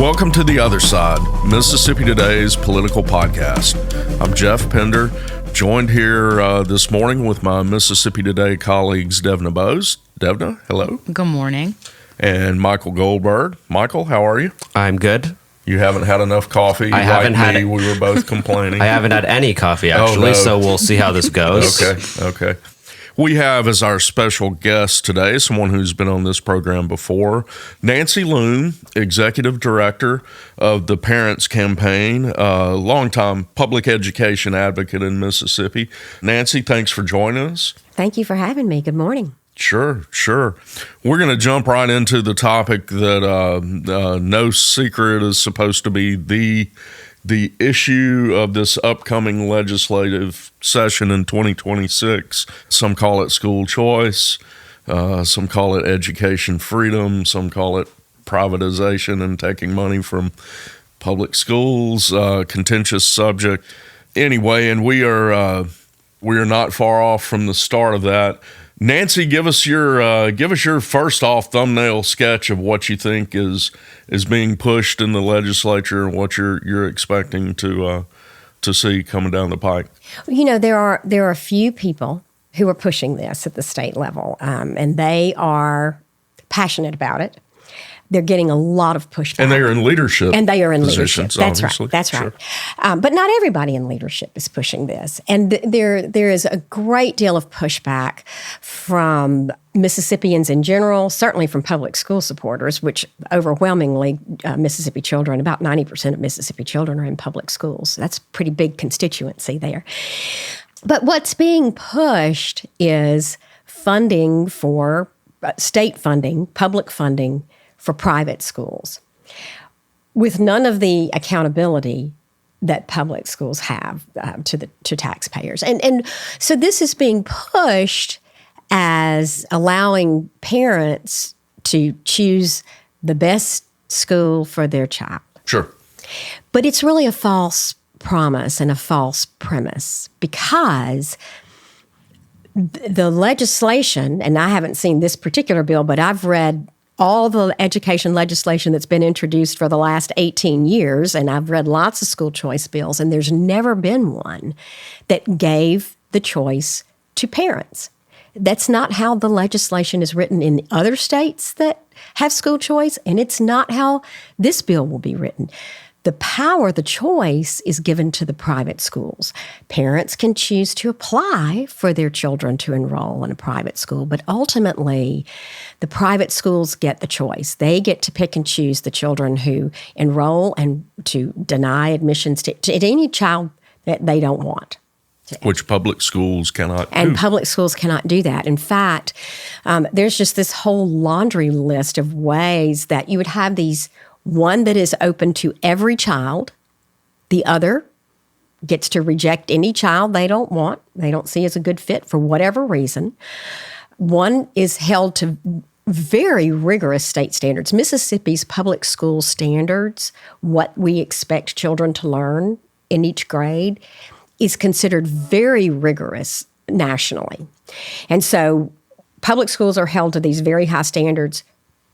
Welcome to The Other Side, Mississippi Today's political podcast. I'm Jeff Pender, joined here this morning with my Mississippi Today colleagues, Devna Bose. Devna, hello. Good morning. And Michael Goldberg. Michael, how are you? I'm good. You haven't had enough coffee. I haven't had me. We were both complaining. I haven't had any coffee, actually, so we'll see how this goes. Okay. We have as our special guest today someone who's been on this program before, Nancy Loome, Executive Director of the Parents Campaign, a longtime public education advocate in Mississippi. Nancy, thanks for joining us. Thank you for having me. Good morning. Sure. We're going to jump right into the topic that no secret is supposed to be the issue of this upcoming legislative session in 2026. Some call it school choice, some call it education freedom, some call it privatization and taking money from public schools, contentious subject. Anyway, and we are not far off from the start of that. Nancy, give us your first off thumbnail sketch of what you think is being pushed in the legislature and what you're expecting to see coming down the pike. You know, there are a few people who are pushing this at the state level, and they are passionate about it. They're getting a lot of pushback. And they are in leadership. And they are in leadership. That's right. That's sure. right. But not everybody in leadership is pushing this. And there is a great deal of pushback from Mississippians in general, certainly from public school supporters, which overwhelmingly Mississippi children, about 90% of Mississippi children are in public schools. That's a pretty big constituency there. But what's being pushed is funding for state funding, public funding for private schools, with none of the accountability that public schools have to taxpayers. And so this is being pushed as allowing parents to choose the best school for their child. Sure. But it's really a false promise and a false premise, because the legislation, and I haven't seen this particular bill, but I've read all the education legislation that's been introduced for the last 18 years, and I've read lots of school choice bills, and there's never been one that gave the choice to parents. That's not how the legislation is written in other states that have school choice, and it's not how this bill will be written. The power, the choice, is given to the private schools. Parents can choose to apply for their children to enroll in a private school, but ultimately, the private schools get the choice. They get to pick and choose the children who enroll and to deny admissions to any child that they don't want. Which public schools cannot do. And public schools cannot do that. In fact, there's just this whole laundry list of ways that you would have these. One that is open to every child. The other gets to reject any child they don't want, they don't see as a good fit for whatever reason. One is held to very rigorous state standards. Mississippi's public school standards, what we expect children to learn in each grade, is considered very rigorous nationally. And so public schools are held to these very high standards.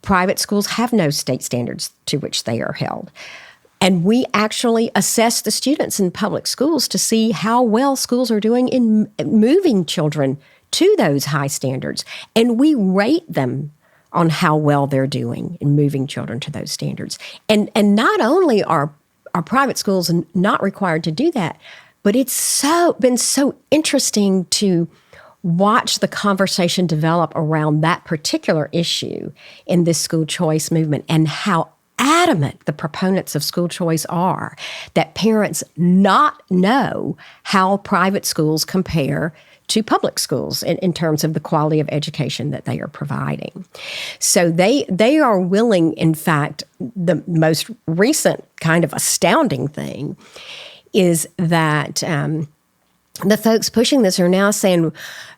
Private schools have no state standards to which they are held. And we actually assess the students in public schools to see how well schools are doing in moving children to those high standards. And we rate them on how well they're doing in moving children to those standards. And not only are private schools not required to do that, but it's been so interesting to watch the conversation develop around that particular issue in this school choice movement, and how adamant the proponents of school choice are that parents not know how private schools compare to public schools in terms of the quality of education that they are providing. So they are willing, in fact, the most recent kind of astounding thing is that the folks pushing this are now saying,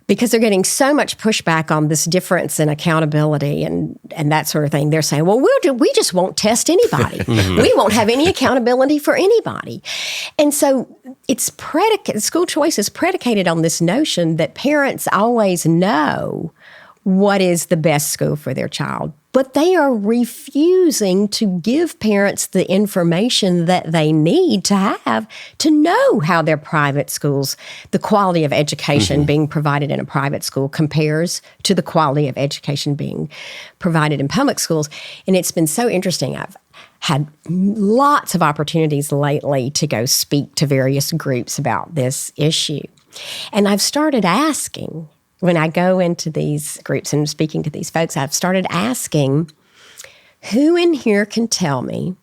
because they're getting so much pushback on this difference in accountability and that sort of thing, they're saying, well, we just won't test anybody. We won't have any accountability for anybody. And so school choice is predicated on this notion that parents always know what is the best school for their child but they are refusing to give parents the information that they need to have to know how their private schools, the quality of education being provided in a private school compares to the quality of education being provided in public schools. And it's been so interesting. I've had lots of opportunities lately to go speak to various groups about this issue. And I've started asking, when I go into these groups and speaking to these folks, I've started asking, who in here can tell me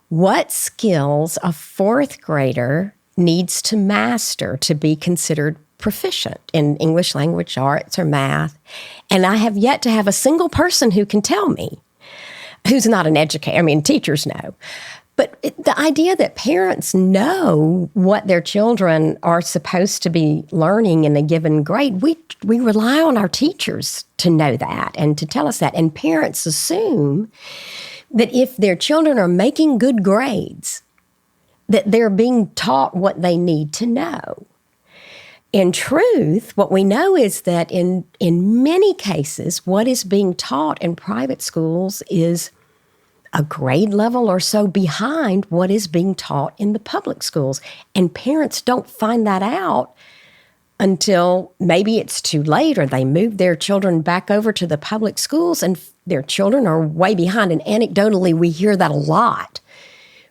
what skills a fourth grader needs to master to be considered proficient in English language arts or math? And I have yet to have a single person who can tell me, who's not an educator. I mean, teachers know. But the idea that parents know what their children are supposed to be learning in a given grade, we rely on our teachers to know that and to tell us that. And parents assume that if their children are making good grades, that they're being taught what they need to know. In truth, what we know is that in many cases, what is being taught in private schools is a grade level or so behind what is being taught in the public schools. And parents don't find that out until maybe it's too late, or they move their children back over to the public schools and their children are way behind. And anecdotally, we hear that a lot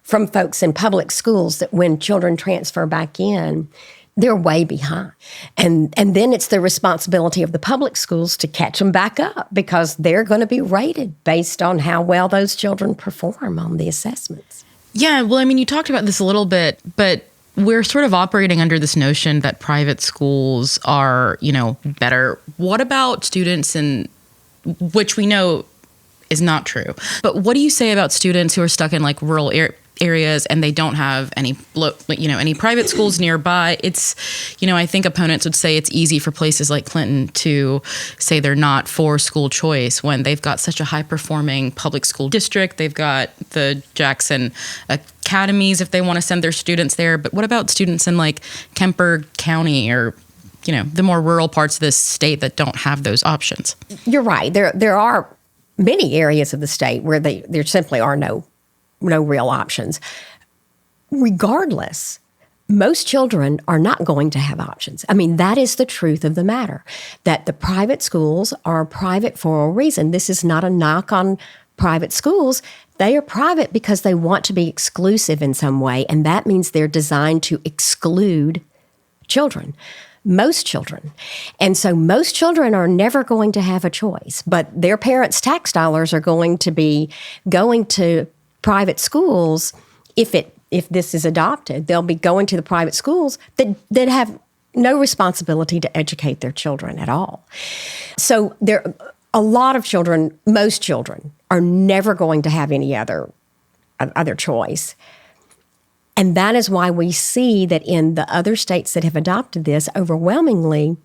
from folks in public schools, that when children transfer back in, they're way behind. And then it's the responsibility of the public schools to catch them back up, because they're going to be rated based on how well those children perform on the assessments. Yeah, well, I mean, you talked about this a little bit, but we're sort of operating under this notion that private schools are, better. What about students which we know is not true, but what do you say about students who are stuck in like rural areas and they don't have any private schools nearby? It's, I think opponents would say it's easy for places like Clinton to say they're not for school choice when they've got such a high performing public school district. They've got the Jackson academies if they want to send their students there. But what about students in like Kemper County or, the more rural parts of this state that don't have those options? You're right. There are many areas of the state where there simply are no real options. Regardless, most children are not going to have options. I mean, that is the truth of the matter, that the private schools are private for a reason. This is not a knock on private schools. They are private because they want to be exclusive in some way, and that means they're designed to exclude children. Most children. And so most children are never going to have a choice, but their parents' tax dollars are going to be going to private schools. If this is adopted, they'll be going to the private schools that have no responsibility to educate their children at all. So a lot of children, most children, are never going to have any other choice. And that is why we see that in the other states that have adopted this, overwhelmingly,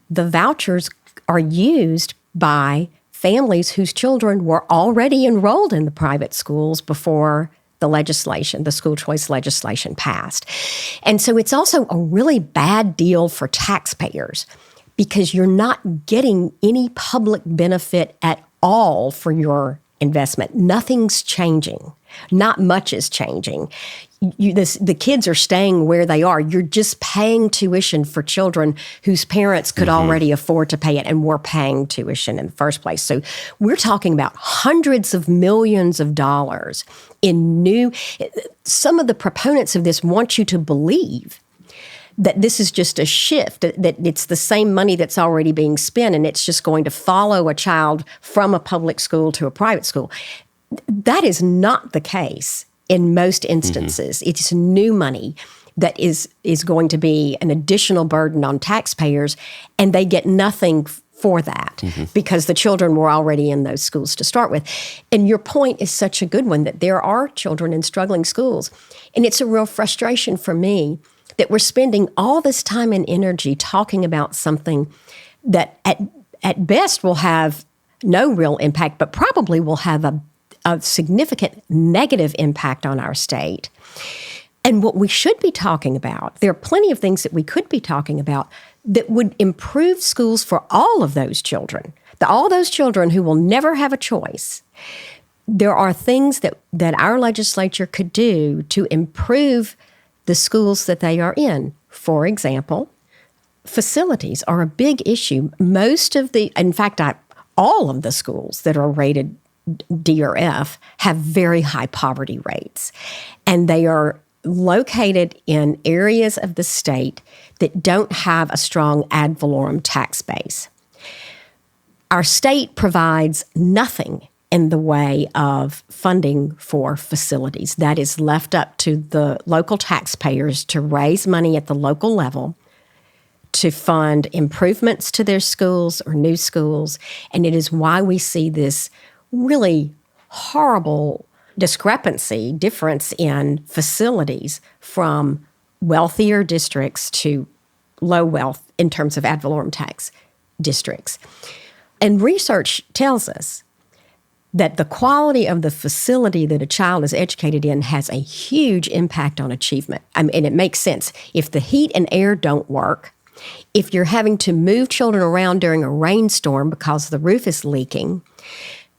the vouchers are used by families whose children were already enrolled in the private schools before the school choice legislation passed. And so it's also a really bad deal for taxpayers, because you're not getting any public benefit at all for your investment. Nothing's changing. Not much is changing. The kids are staying where they are. You're just paying tuition for children whose parents could already afford to pay it and were paying tuition in the first place. So we're talking about hundreds of millions of dollars in some of the proponents of this want you to believe that this is just a shift, that it's the same money that's already being spent and it's just going to follow a child from a public school to a private school. That is not the case in most instances. It's new money that is going to be an additional burden on taxpayers, and they get nothing for that because the children were already in those schools to start with. And your point is such a good one, that there are children in struggling schools. And it's a real frustration for me that we're spending all this time and energy talking about something that at best will have no real impact, but probably will have a significant negative impact on our state. And what we should be talking about, there are plenty of things that we could be talking about that would improve schools for all of those children. all those children who will never have a choice, there are things that our legislature could do to improve the schools that they are in. For example, facilities are a big issue. All of the schools that are rated D or F have very high poverty rates, and they are located in areas of the state that don't have a strong ad valorem tax base. Our state provides nothing in the way of funding for facilities. That is left up to the local taxpayers to raise money at the local level to fund improvements to their schools or new schools. And it is why we see this really horrible difference in facilities from wealthier districts to low wealth in terms of ad valorem tax districts. And research tells us that the quality of the facility that a child is educated in has a huge impact on achievement. And it makes sense. If the heat and air don't work, if you're having to move children around during a rainstorm because the roof is leaking,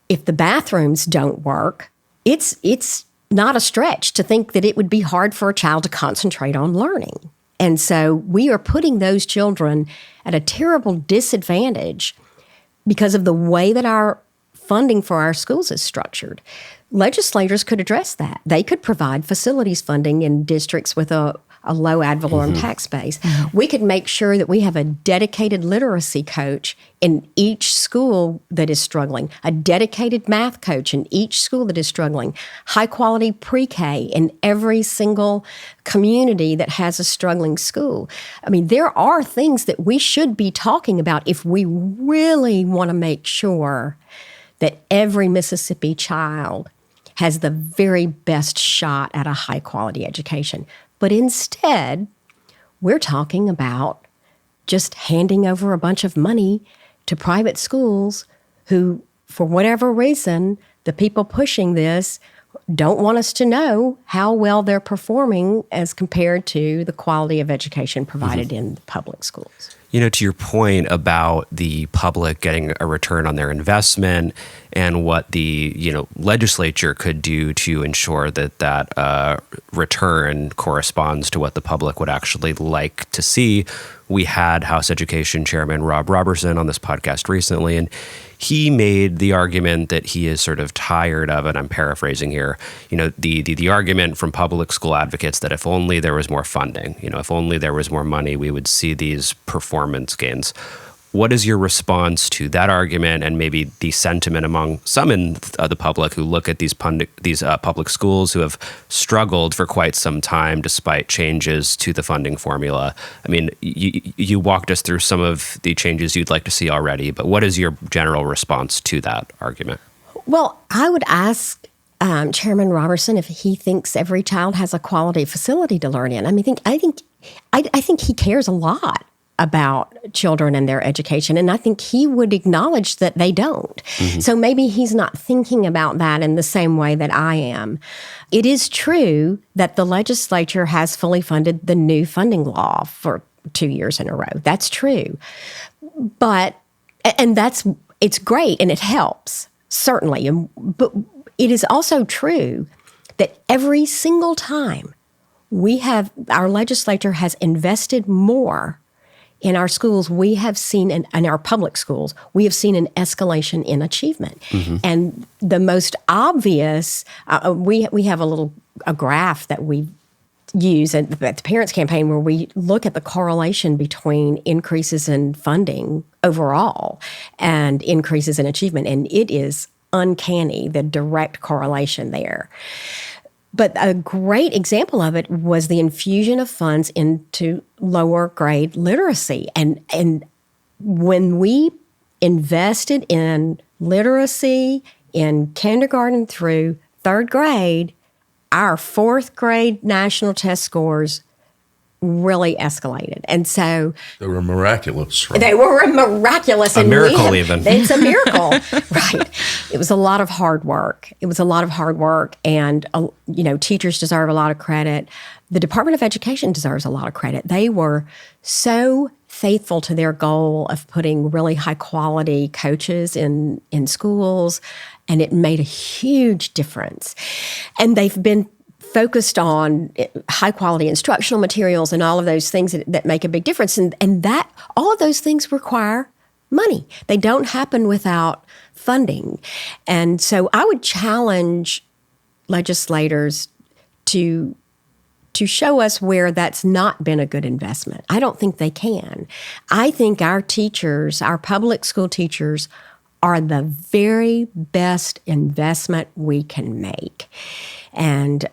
if the bathrooms don't work, it's not a stretch to think that it would be hard for a child to concentrate on learning. And so we are putting those children at a terrible disadvantage because of the way that our funding for our schools is structured. Legislators could address that. They could provide facilities funding in districts with a low ad valorem tax base. We could make sure that we have a dedicated literacy coach in each school that is struggling, a dedicated math coach in each school that is struggling, high-quality pre-K in every single community that has a struggling school. I mean, there are things that we should be talking about if we really want to make sure that every Mississippi child has the very best shot at a high-quality education. But instead, we're talking about just handing over a bunch of money to private schools who, for whatever reason, the people pushing this don't want us to know how well they're performing as compared to the quality of education provided in the public schools. You know, to your point about the public getting a return on their investment and what the, legislature could do to ensure that return corresponds to what the public would actually like to see. We had House Education Chairman Rob Robertson on this podcast recently, and he made the argument that he is sort of tired of, and I'm paraphrasing here, the argument from public school advocates that if only there was more funding, if only there was more money, we would see these performance gains. What is your response to that argument and maybe the sentiment among some in the public who look at these public schools who have struggled for quite some time despite changes to the funding formula? I mean, you walked us through some of the changes you'd like to see already, but what is your general response to that argument? Well, I would ask Chairman Robertson if he thinks every child has a quality facility to learn in. I mean, I think he cares a lot about children and their education, and I think he would acknowledge that they don't. So maybe he's not thinking about that in the same way that I am. It is true that the legislature has fully funded the new funding law for 2 years in a row. That's true. It's great and it helps, certainly. But it is also true that every single time our legislature has invested more in our schools, we have seen, in our public schools, we have seen an escalation in achievement. And the most obvious, we have a graph that we use at the Parents Campaign where we look at the correlation between increases in funding overall and increases in achievement. And it is uncanny, the direct correlation there. But a great example of it was the infusion of funds into lower grade literacy. And when we invested in literacy in kindergarten through third grade, our fourth grade national test scores really escalated. And so they were miraculous, right? They were miraculous. A miracle even. It's a miracle, right? It was a lot of hard work. And, teachers deserve a lot of credit. The Department of Education deserves a lot of credit. They were so faithful to their goal of putting really high quality coaches in schools, and it made a huge difference. And they've been focused on high quality instructional materials and all of those things that make a big difference. And that all of those things require money. They don't happen without funding. And so I would challenge legislators to show us where that's not been a good investment. I don't think they can. I think our teachers, our public school teachers, are the very best investment we can make. And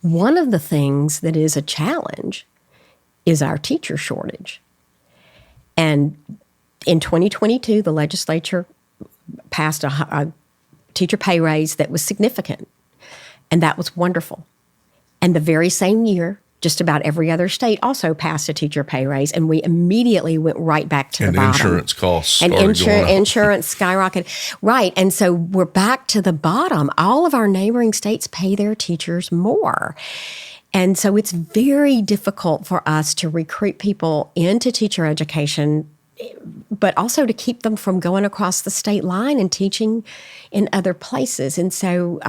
one of the things that is a challenge is our teacher shortage. And in 2022, the legislature passed a teacher pay raise that was significant, and that was wonderful. And the very same year, just about every other state also passed a teacher pay raise, and we immediately went right back to the bottom. And insurance costs and started going up. insurance skyrocketed. Right, and so we're back to the bottom. All of our neighboring states pay their teachers more. And so it's very difficult for us to recruit people into teacher education, but also to keep them from going across the state line and teaching in other places. And so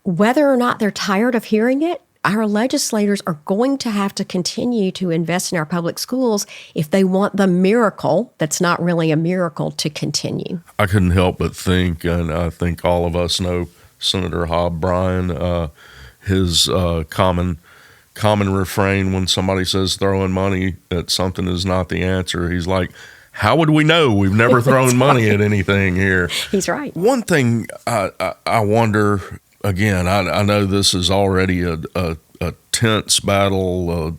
whether or not they're tired of hearing it, our legislators are going to have to continue to invest in our public schools if they want the miracle that's not really a miracle to continue. I couldn't help but think, and I think all of us know Senator Hobb Bryan, his common refrain when somebody says throwing money at something is not the answer. He's like, how would we know? We've never thrown money at anything here. He's right. One thing I wonder, again, I know this is already a tense battle,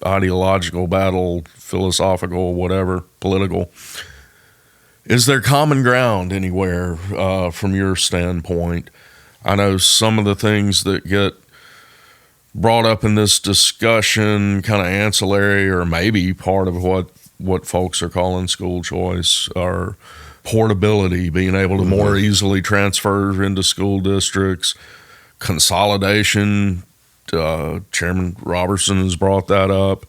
ideological battle, philosophical, whatever, political. Is there common ground anywhere from your standpoint? I know some of the things that get brought up in this discussion, kind of ancillary or maybe part of what folks are calling school choice, are portability, being able to more easily transfer into school districts, consolidation. Chairman Robertson has brought that up.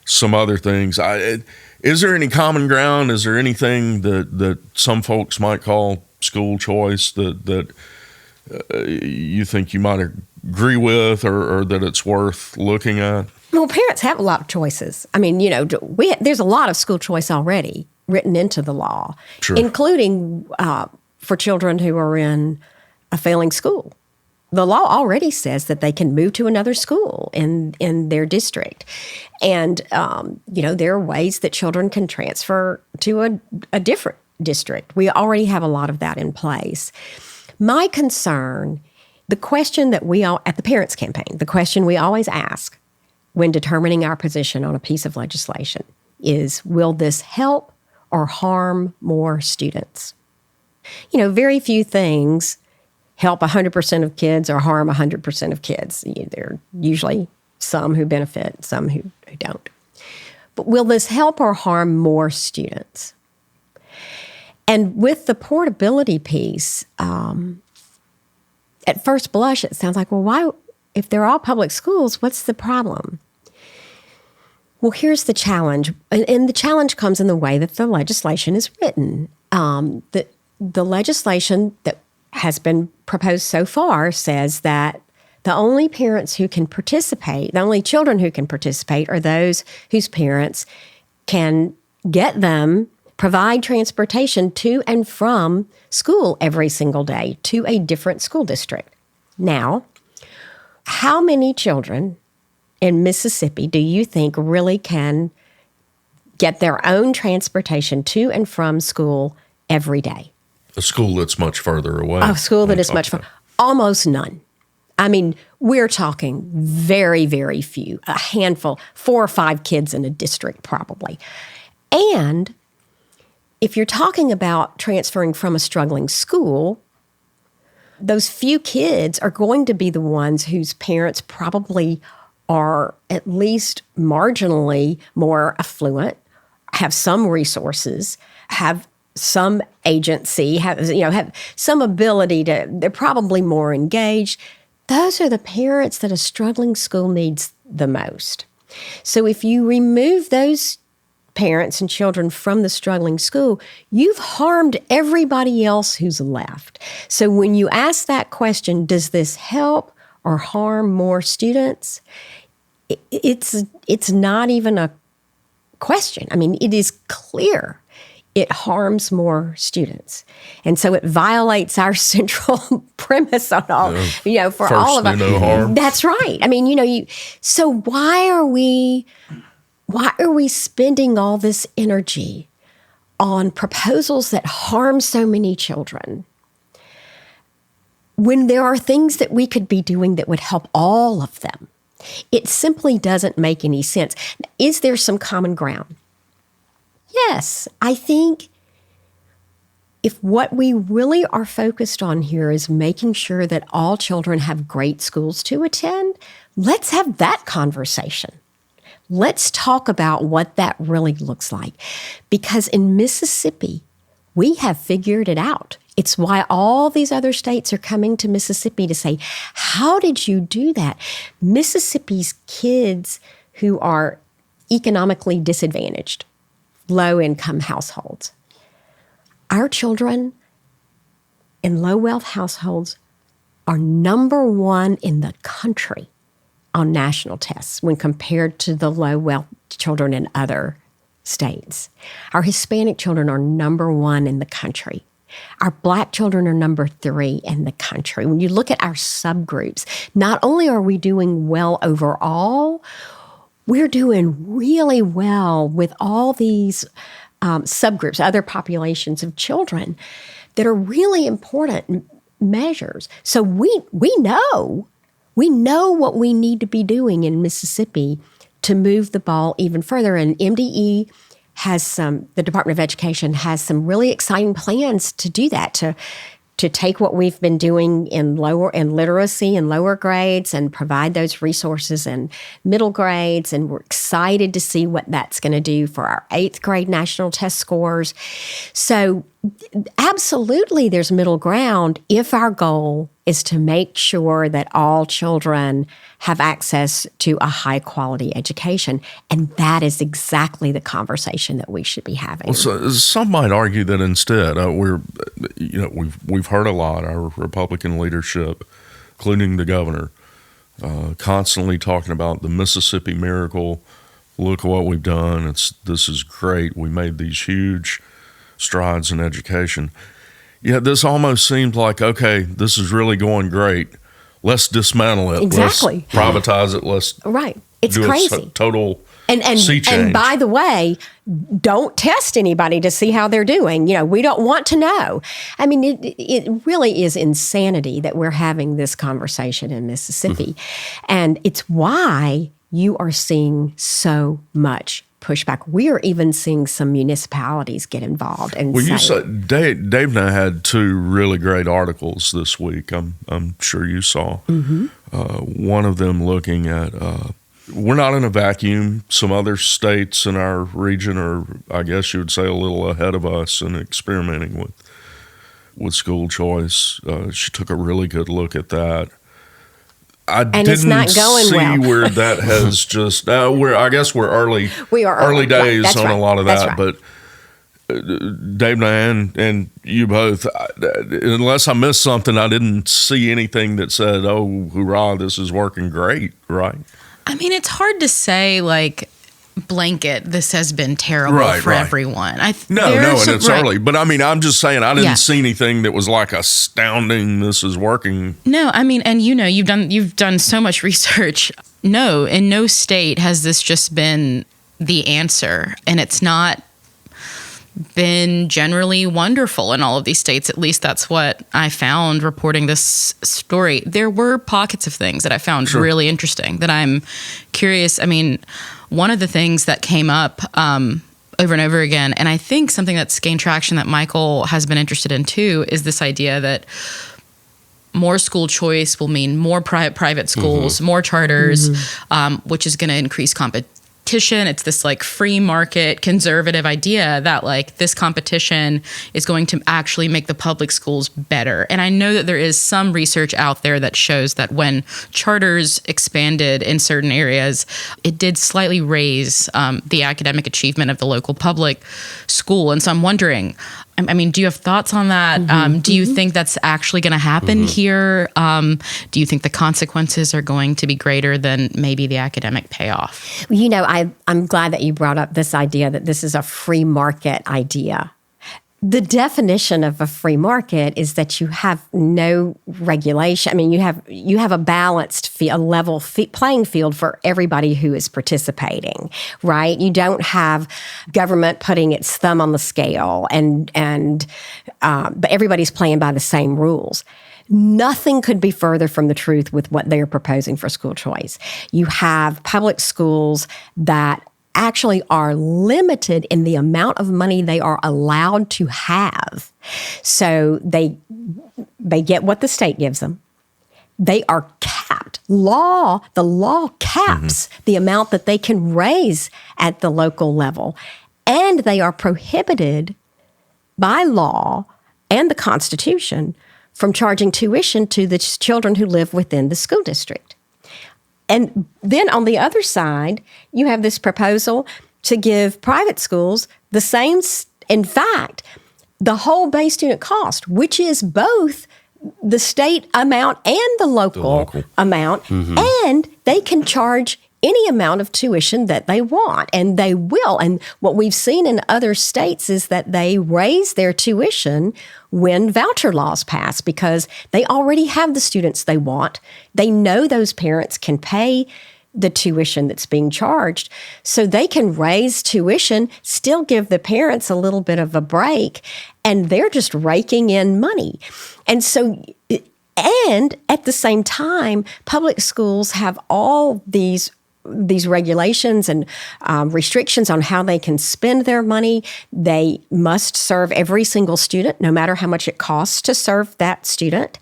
Some other things. Is there any common ground? Is there anything that some folks might call school choice that you think you might agree with or that it's worth looking at? Well, parents have a lot of choices. I mean, there's a lot of school choice already written into the law, sure, including for children who are in a failing school. The law already says that they can move to another school in their district. And, there are ways that children can transfer to a different district. We already have a lot of that in place. My concern, the question that we all, at the Parents Campaign, the question we always ask when determining our position on a piece of legislation is, will this help or harm more students? Very few things help 100% of kids or harm 100% of kids. There are usually some who benefit, some who don't. But will this help or harm more students? And with the portability piece, at first blush, it sounds like, well, why, if they're all public schools, what's the problem? Well, here's the challenge. And the challenge comes in the way that the legislation is written. The legislation that has been proposed so far says that the only parents who can participate, the only children who can participate are those whose parents can provide transportation to and from school every single day to a different school district. Now, how many children in Mississippi do you think really can get their own transportation to and from school every day? A school that's much further away. A school that is much further. Almost none. I mean, we're talking very, very few, a handful, 4 or 5 kids in a district probably. And if you're talking about transferring from a struggling school, those few kids are going to be the ones whose parents probably are at least marginally more affluent, have some resources, have some agency, have some ability they're probably more engaged. Those are the parents that a struggling school needs the most. So if you remove those parents and children from the struggling school, you've harmed everybody else who's left. So when you ask that question, does this help or harm more students? It's not even a question. I mean, it is clear it harms more students. And so it violates our central premise on all, for all of us. No harm. That's right. I mean, so why are we spending all this energy on proposals that harm so many children when there are things that we could be doing that would help all of them? It simply doesn't make any sense. Is there some common ground? Yes, I think if what we really are focused on here is making sure that all children have great schools to attend, let's have that conversation. Let's talk about what that really looks like. Because in Mississippi, we have figured it out. It's why all these other states are coming to Mississippi to say, how did you do that? Mississippi's kids who are economically disadvantaged, low-income households, our children in low-wealth households are number one in the country on national tests when compared to the low-wealth children in other states. Our Hispanic children are number one in the country. Our Black children are number 3 in the country. When you look at our subgroups, not only are we doing well overall, we're doing really well with all these subgroups, other populations of children that are really important measures. So we know what we need to be doing in Mississippi to move the ball even further. And MDE the Department of Education has some really exciting plans to do that, to take what we've been doing in literacy and lower grades and provide those resources in middle grades. And we're excited to see what that's going to do for our 8th grade national test scores. So absolutely there's middle ground if our goal is to make sure that all children have access to a high quality education. And that is exactly the conversation that we should be having. Well, so some might argue that instead we've heard a lot, our Republican leadership, including the governor, constantly talking about the Mississippi miracle. Look at what we've done. This is great. We made these huge strides in education. Yeah, this almost seemed like, okay, this is really going great. Let's dismantle it. Exactly. Let's privatize it. Let's It's do crazy. A total and sea change. And by the way, don't test anybody to see how they're doing. We don't want to know. I mean, it really is insanity that we're having this conversation in Mississippi. And it's why you are seeing so much pushback. We are even seeing some municipalities get involved. And well, you said Dave and I had 2 really great articles this week. I'm sure you saw. One of them looking at we're not in a vacuum. Some other states in our region are, I guess you would say, a little ahead of us in experimenting with school choice. She took a really good look at that. And it's not going see well. where that has just. I guess we're early. We are early days right. on right. a lot of that, right. but Dave and you both. Unless I missed something, I didn't see anything that said, "Oh, hurrah, this is working great!" Right? I mean, it's hard to say blanket. This has been terrible for everyone. No, and it's early. But I mean, I'm just saying, I didn't see anything that was like astounding. This is working. No, I mean, and you've done so much research. No, in no state has this just been the answer, and it's not been generally wonderful in all of these states. At least that's what I found reporting this story. There were pockets of things that I found really interesting that I'm curious. I mean, one of the things that came up over and over again, and I think something that's gained traction that Michael has been interested in too, is this idea that more school choice will mean more private schools, more charters, which is going to increase competition competition. It's this like free market conservative idea that like this competition is going to actually make the public schools better. And I know that there is some research out there that shows that when charters expanded in certain areas, it did slightly raise the academic achievement of the local public school. And so I'm wondering, I mean, do you have thoughts on that? Do you think that's actually going to happen here? Do you think the consequences are going to be greater than maybe the academic payoff? You know, I'm glad that you brought up this idea that this is a free market idea. The definition of a free market is that you have no regulation. I mean, you have a balanced, a level playing field for everybody who is participating, right? You don't have government putting its thumb on the scale, but everybody's playing by the same rules. Nothing could be further from the truth with what they're proposing for school choice. You have public schools that actually are limited in the amount of money they are allowed to have. So they get what the state gives them. They are capped. The law caps the amount that they can raise at the local level. And they are prohibited by law and the Constitution from charging tuition to the children who live within the school district. And then on the other side, you have this proposal to give private schools the same, in fact, the whole base student cost, which is both the state amount and the local amount, and they can charge any amount of tuition that they want, and they will. And what we've seen in other states is that they raise their tuition when voucher laws pass because they already have the students they want. They know those parents can pay the tuition that's being charged, so they can raise tuition, still give the parents a little bit of a break, and they're just raking in money. And so, and at the same time, public schools have all these regulations and restrictions on how they can spend their money. They must serve every single student, no matter how much it costs to serve that student.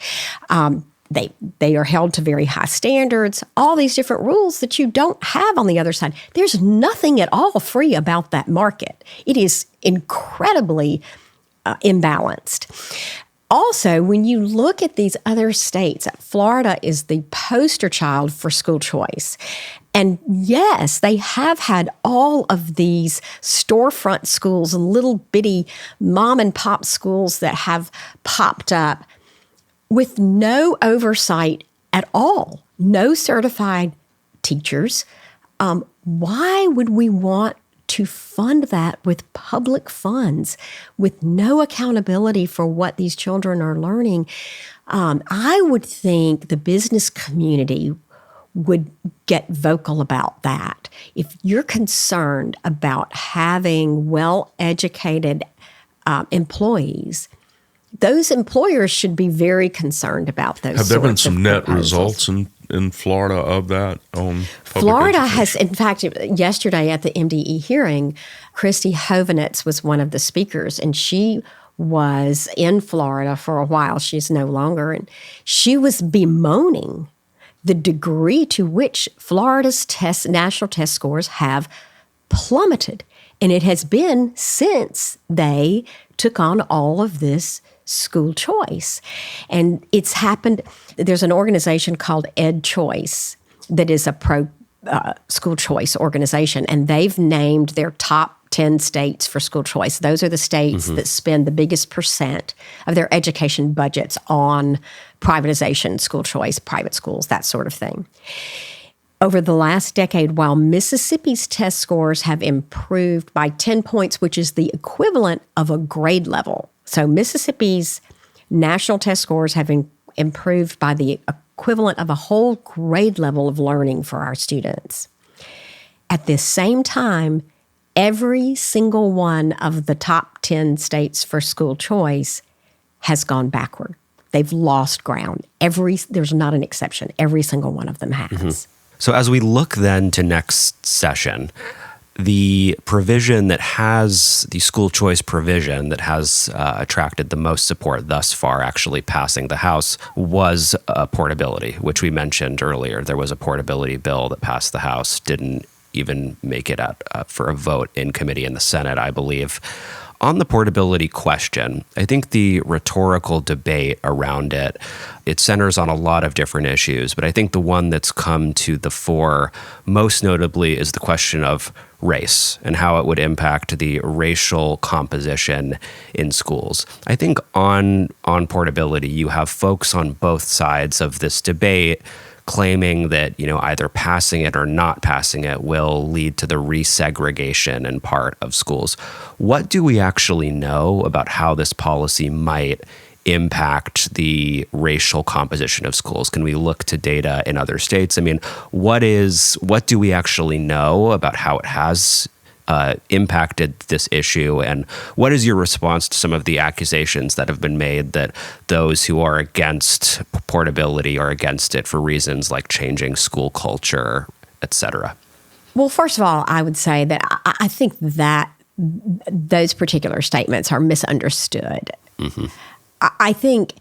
They are held to very high standards, all these different rules that you don't have on the other side. There's nothing at all free about that market. It is incredibly imbalanced. Also, when you look at these other states, Florida is the poster child for school choice. And yes, they have had all of these storefront schools and little bitty mom and pop schools that have popped up with no oversight at all, no certified teachers. Why would we want to fund that with public funds, with no accountability for what these children are learning? I would think the business community would get vocal about that. If you're concerned about having well-educated employees, those employers should be very concerned about those. Have there been some net results in Florida of that on public Florida education? has, in fact, yesterday at the MDE hearing, Christy Hovanetz was one of the speakers, and she was in Florida for a while. She's no longer, and she was bemoaning the degree to which Florida's national test scores have plummeted. And it has been since they took on all of this school choice. And it's happened. There's an organization called Ed Choice that is a pro school choice organization, and they've named their top 10 states for school choice. Those are the states that spend the biggest percent of their education budgets on privatization, school choice, private schools, that sort of thing. Over the last decade, while Mississippi's test scores have improved by 10 points, which is the equivalent of a grade level. So Mississippi's national test scores have improved by the equivalent of a whole grade level of learning for our students. At the same time, every single one of the top 10 states for school choice has gone backward. They've lost ground. There's not an exception. Every single one of them has. So as we look then to next session, the provision that has the school choice provision that has attracted the most support thus far actually passing the House was portability, which we mentioned earlier. There was a portability bill that passed the House, didn't even make it out for a vote in committee in the Senate, I believe. On the portability question, I think the rhetorical debate around it centers on a lot of different issues, but I think the one that's come to the fore most notably is the question of race and how it would impact the racial composition in schools. I think on portability, you have folks on both sides of this debate claiming that, either passing it or not passing it will lead to the resegregation in part of schools. What do we actually know about how this policy might impact the racial composition of schools? Can we look to data in other states? I mean, what do we actually know about how it has impacted this issue, and what is your response to some of the accusations that have been made that those who are against portability are against it for reasons like changing school culture, et cetera? Well, first of all, I would say that I think that those particular statements are misunderstood. Mm-hmm. I think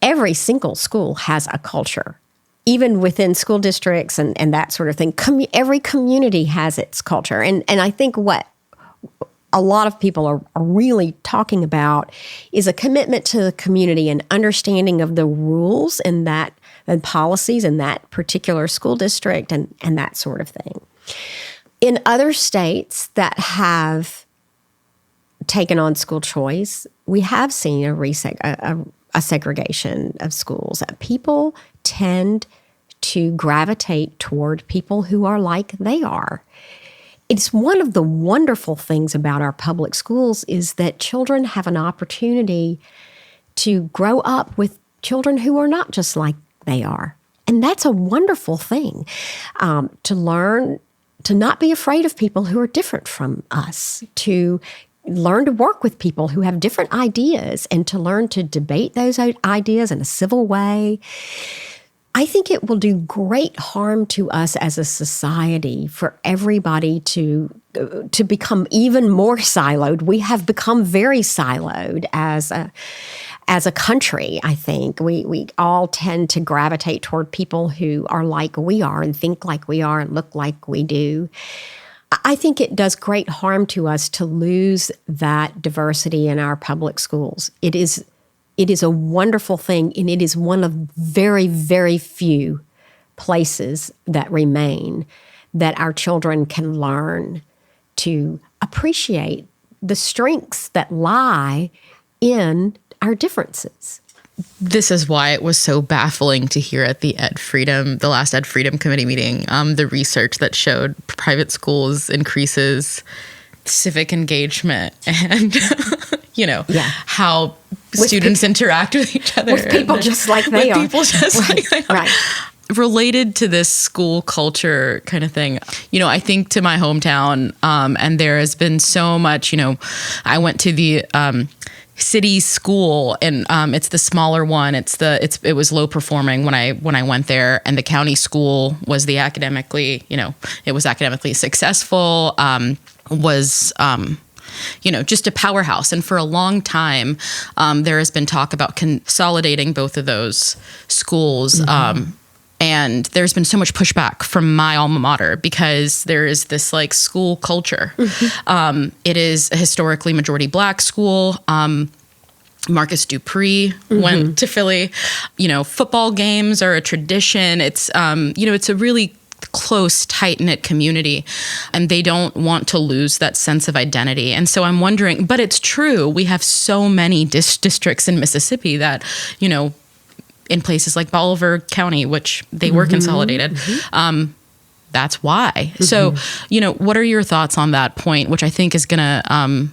every single school has a culture. Even within school districts and that sort of thing, every community has its culture. And I think what a lot of people are really talking about is a commitment to the community and understanding of the rules and policies in that particular school district and that sort of thing. In other states that have taken on school choice, we have seen a segregation of schools. People tend to gravitate toward people who are like they are. It's one of the wonderful things about our public schools is that children have an opportunity to grow up with children who are not just like they are. And that's a wonderful thing, to learn to not be afraid of people who are different from us, to learn to work with people who have different ideas and to learn to debate those ideas in a civil way. I think it will do great harm to us as a society for everybody to become even more siloed. We have become very siloed as a country, I think. We all tend to gravitate toward people who are like we are and think like we are and look like we do. I think it does great harm to us to lose that diversity in our public schools. It is a wonderful thing, and it is one of very, very few places that remain that our children can learn to appreciate the strengths that lie in our differences. This is why it was so baffling to hear at the last Ed Freedom Committee meeting, the research that showed private schools increases civic engagement and, how students interact with each other. With people just like they are. People just like they are. Right. Related to this school culture kind of thing, I think to my hometown, and there has been so much, I went to the city school, and it's the smaller one. It was low performing when I went there, and the county school was the academically successful, was just a powerhouse. And for a long time, there has been talk about consolidating both of those schools. Mm-hmm. And there's been so much pushback from my alma mater because there is this school culture. Mm-hmm. It is a historically majority Black school. Marcus Dupree went to Philly. Football games are a tradition. It's, it's a really close, tight-knit community, and they don't want to lose that sense of identity. And so I'm wondering, but it's true, we have so many districts in Mississippi that, in places like Bolivar County, which they were consolidated, that's why. Mm-hmm. So, what are your thoughts on that point, which I think is going to,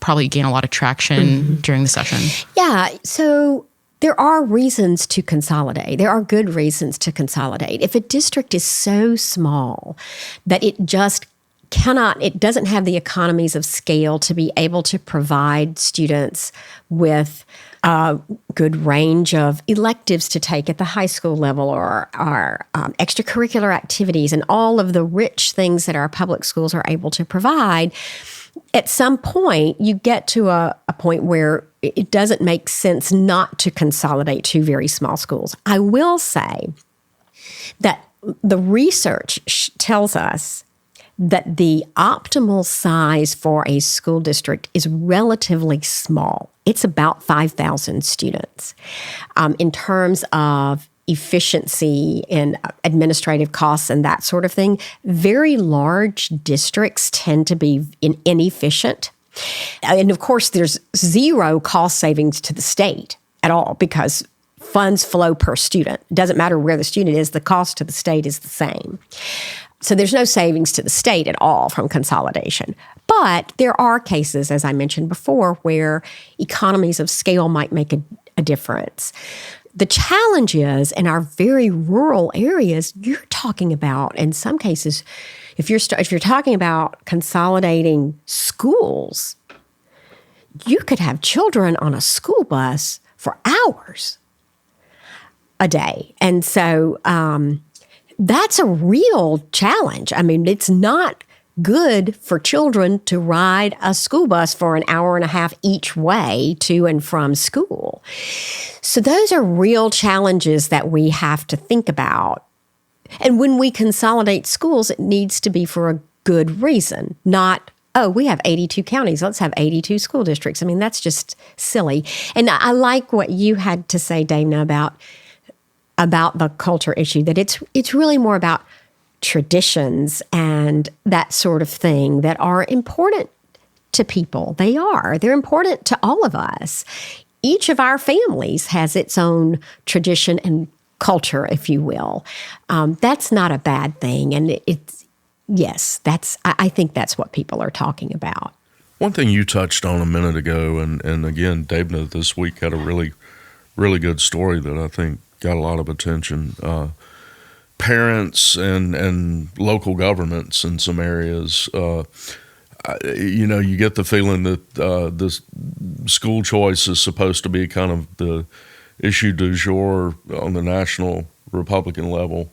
probably gain a lot of traction during the session? Yeah. So there are reasons to consolidate. There are good reasons to consolidate. If a district is so small that it doesn't have the economies of scale to be able to provide students with a good range of electives to take at the high school level or extracurricular activities and all of the rich things that our public schools are able to provide, at some point you get to a point where it doesn't make sense not to consolidate two very small schools. I will say that the research tells us that the optimal size for a school district is relatively small. It's about 5,000 students. In terms of efficiency and administrative costs and that sort of thing, very large districts tend to be inefficient. And of course, there's zero cost savings to the state at all because funds flow per student. It doesn't matter where the student is, the cost to the state is the same. So there's no savings to the state at all from consolidation. But there are cases, as I mentioned before, where economies of scale might make a difference. The challenge is in our very rural areas, you're talking about, in some cases, if you're talking about consolidating schools, you could have children on a school bus for hours a day. And so that's a real challenge. I mean, it's not good for children to ride a school bus for an hour and a half each way to and from school. So those are real challenges that we have to think about. And when we consolidate schools, it needs to be for a good reason, not, oh, we have 82 counties, let's have 82 school districts. I mean, that's just silly. And I like what you had to say, Dana, about the culture issue, that it's really more about traditions and that sort of thing that are important to people. They're important to all of us. Each of our families has its own tradition and culture, if you will. That's not a bad thing. And I think that's what people are talking about. One thing you touched on a minute ago, and again, Davna this week had a really, really good story that I think got a lot of attention. Parents and local governments in some areas, you get the feeling that the school choice is supposed to be kind of the issue du jour on the national Republican level,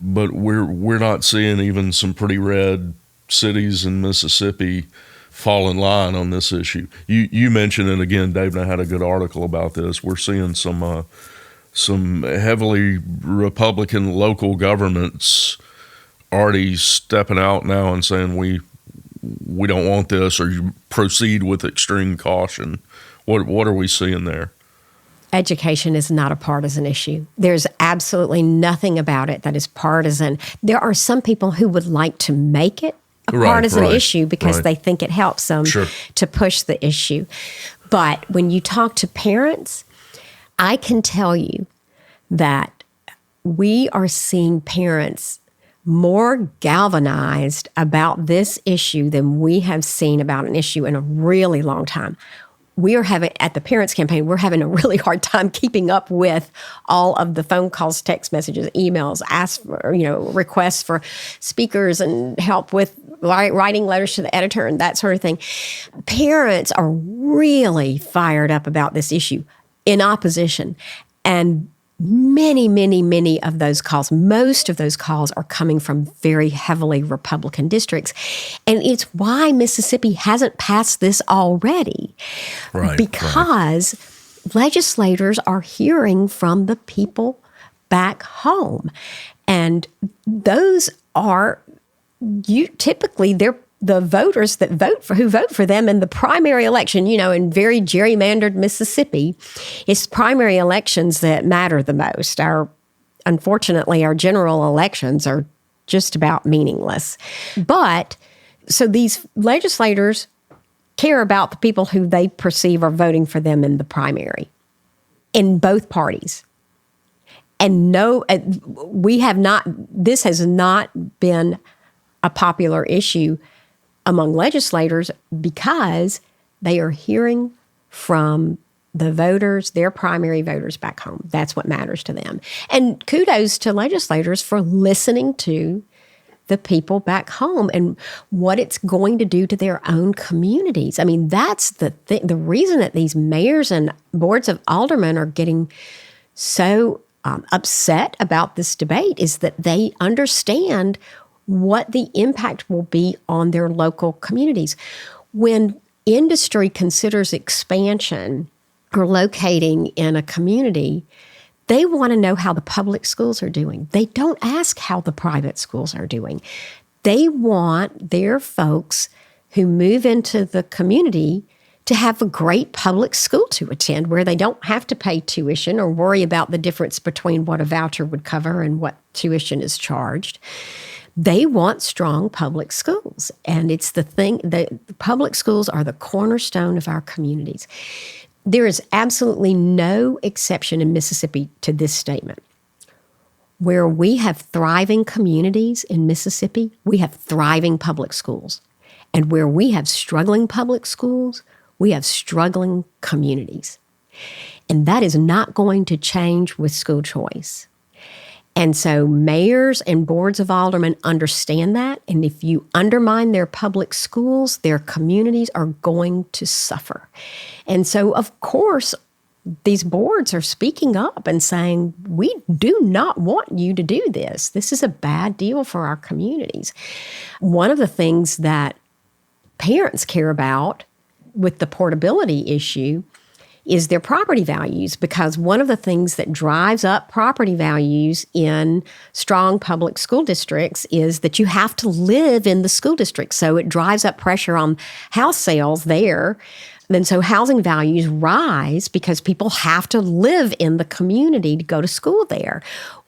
but we're not seeing even some pretty red cities in Mississippi fall in line on this issue. You mentioned it again, Dave, and I had a good article about this. We're seeing some heavily Republican local governments already stepping out now and saying we don't want this, or you proceed with extreme caution. What are we seeing there? Education is not a partisan issue. There's absolutely nothing about it that is partisan. There are some people who would like to make it a partisan issue because they think it helps them to push the issue. But when you talk to parents, I can tell you that we are seeing parents more galvanized about this issue than we have seen about an issue in a really long time. We are having, at the Parents Campaign, we're having a really hard time keeping up with all of the phone calls, text messages, emails, requests for speakers and help with writing letters to the editor and that sort of thing. Parents are really fired up about this issue in opposition. And many of those calls, most of those calls are coming from very heavily Republican districts. And it's why Mississippi hasn't passed this already. Because legislators are hearing from the people back home. And those are typically they're the voters that who vote for them in the primary election. In very gerrymandered Mississippi, it's primary elections that matter the most. Unfortunately, our general elections are just about meaningless. But so these legislators care about the people who they perceive are voting for them in the primary, in both parties. And this has not been a popular issue among legislators because they are hearing from the voters, their primary voters back home. That's what matters to them. And kudos to legislators for listening to the people back home and what it's going to do to their own communities. I mean, that's the reason that these mayors and boards of aldermen are getting so upset about this debate is that they understand what the impact will be on their local communities. When industry considers expansion or locating in a community, they want to know how the public schools are doing. They don't ask how the private schools are doing. They want their folks who move into the community to have a great public school to attend where they don't have to pay tuition or worry about the difference between what a voucher would cover and what tuition is charged. They want strong public schools. And it's the thing, the public schools are the cornerstone of our communities. There is absolutely no exception in Mississippi to this statement. Where we have thriving communities in Mississippi, we have thriving public schools. And where we have struggling public schools, we have struggling communities. And that is not going to change with school choice. And so mayors and boards of aldermen understand that. And if you undermine their public schools, their communities are going to suffer. And so, of course, these boards are speaking up and saying, we do not want you to do this. This is a bad deal for our communities. One of the things that parents care about with the portability issue is their property values, because one of the things that drives up property values in strong public school districts is that you have to live in the school district. So it drives up pressure on house sales there. And so housing values rise because people have to live in the community to go to school there.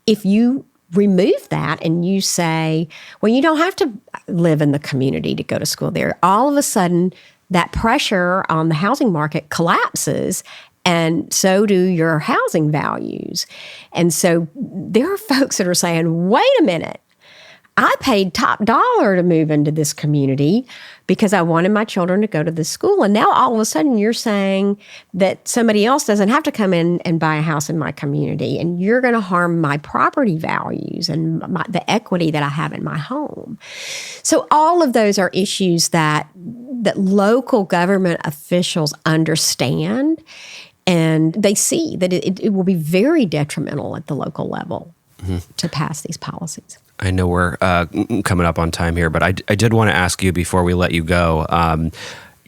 If you remove that and you say, well, you don't have to live in the community to go to school there, all of a sudden that pressure on the housing market collapses, and so do your housing values. And so there are folks that are saying, wait a minute, I paid top dollar to move into this community because I wanted my children to go to this school. And now all of a sudden you're saying that somebody else doesn't have to come in and buy a house in my community, and you're going to harm my property values and the equity that I have in my home. So all of those are issues that local government officials understand, and they see that it will be very detrimental at the local level to pass these policies. I know we're coming up on time here, but I did want to ask you before we let you go.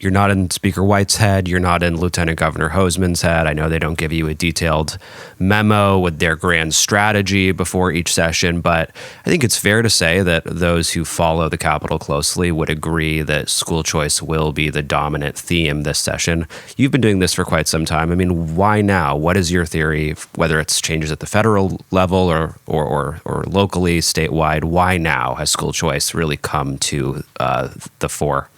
You're not in Speaker White's head. You're not in Lieutenant Governor Hoseman's head. I know they don't give you a detailed memo with their grand strategy before each session, but I think it's fair to say that those who follow the Capitol closely would agree that school choice will be the dominant theme this session. You've been doing this for quite some time. I mean, why now? What is your theory, whether it's changes at the federal level or locally, statewide? Why now has school choice really come to the fore?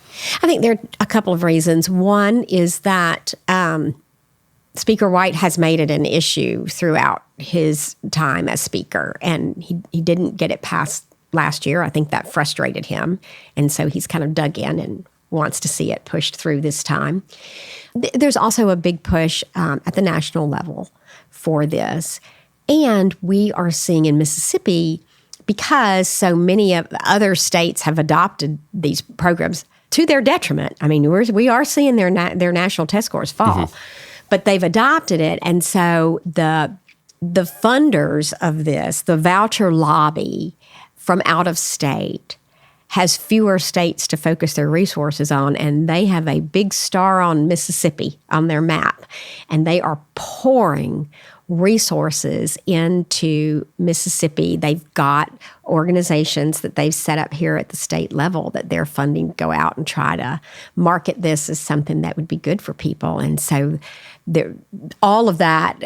I think there are a couple of reasons. One is that Speaker White has made it an issue throughout his time as Speaker, and he didn't get it passed last year. I think that frustrated him, and so he's kind of dug in and wants to see it pushed through this time. There's also a big push at the national level for this, and we are seeing in Mississippi, because so many of the other states have adopted these programs to their detriment. I mean, we are seeing their national test scores fall, but they've adopted it. And so the funders of this, the voucher lobby from out of state, has fewer states to focus their resources on, and they have a big star on Mississippi on their map, and they are pouring resources into Mississippi. They've got organizations that they've set up here at the state level that they're funding to go out and try to market this as something that would be good for people. And so all of that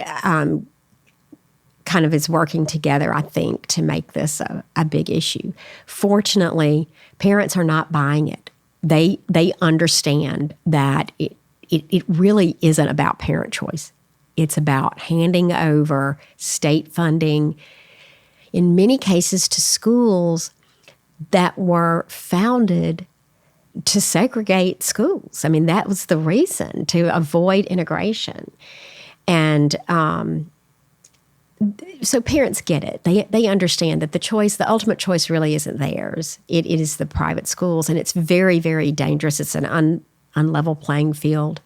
kind of is working together, I think, to make this a big issue. Fortunately, parents are not buying it. They understand that it really isn't about parent choice. It's about handing over state funding, in many cases, to schools that were founded to segregate schools. I mean, that was the reason, to avoid integration. And so parents get it. They understand that the ultimate choice really isn't theirs. It is the private schools, and it's very, very dangerous. It's an unlevel playing field,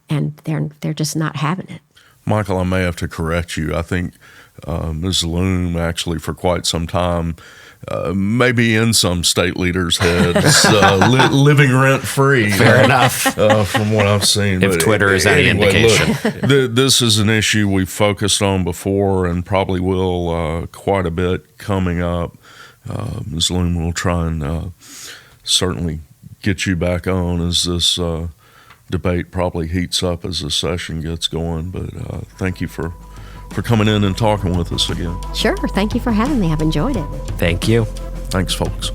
and they're just not having it. Michael, I may have to correct you. I think Ms. Loome actually for quite some time, maybe in some state leaders' heads, living rent-free. Fair enough. From what I've seen. If Twitter is any indication. Look, this is an issue we've focused on before and probably will quite a bit coming up. Ms. Loome will try and certainly get you back on as this debate probably heats up as the session gets going. But thank you for coming in and talking with us again. Sure. Thank you for having me. I've enjoyed it. Thank you. Thanks, folks.